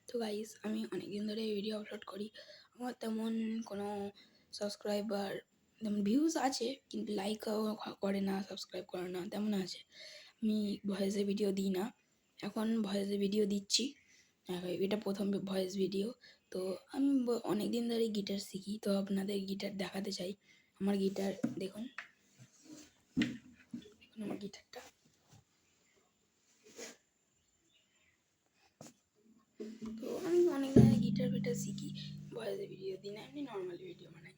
তো গাইস, আমি অনেকদিন ধরে ভিডিও আপলোড করি। আমার তেমন কোনো সাবস্ক্রাইবার তেমন ভিউজ আছে, কিন্তু লাইকও করে না, সাবস্ক্রাইব করে না, তেমন আছে। আমি ভয়েসে ভিডিও দিই না, এখন ভয়েসে ভিডিও দিচ্ছি। এটা প্রথম ভয়েস ভিডিও। তো আমি অনেক দিন ধরে গিটার শিখি, তো আপনাদের গিটার দেখাতে চাই। আমার গিটার দেখুন, আমার গিটারটা। তো আমি অনেক ধরনের গিটার শিখি, ভয়েসে ভিডিও দিই না, এমনি নর্মাল ভিডিও বানাই।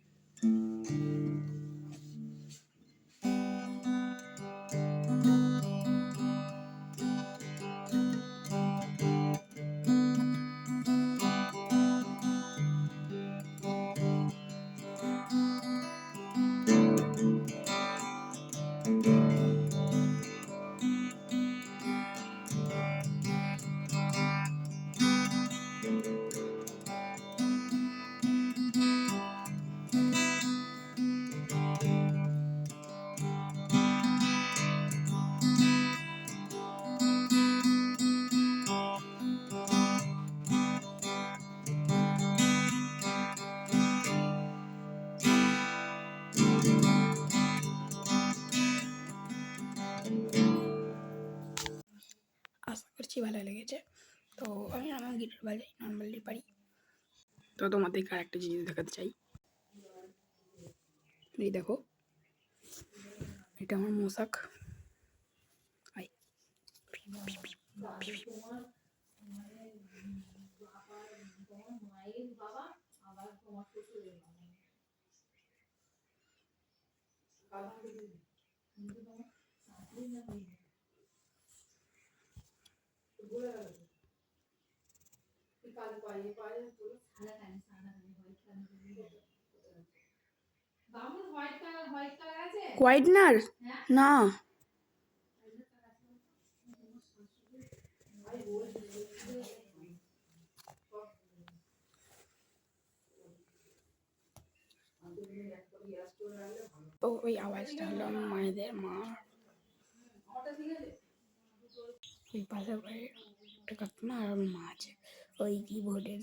আশা করছি ভালো লেগেছে। তো আমি আমার গিটার বাজাই, নর্মালি পারি। তো তোমাদেরকে আরেকটা জিনিস দেখাতে চাই। এই দেখো, এটা আমার মোশাক। হোয়াইটনার না, তো ওই আওয়াজটা হলো মায়েদের মা। ওই পাশের ঘরে একটা কাকিমা আর আমার মা আছে। ওই কিবোর্ডের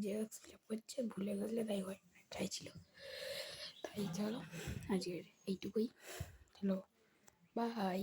যে ফিল করছে, ভুলে গেলে তাই হয় চাইছিল। তাই চলো, আজকের এইটুকুই। চলো, বাই।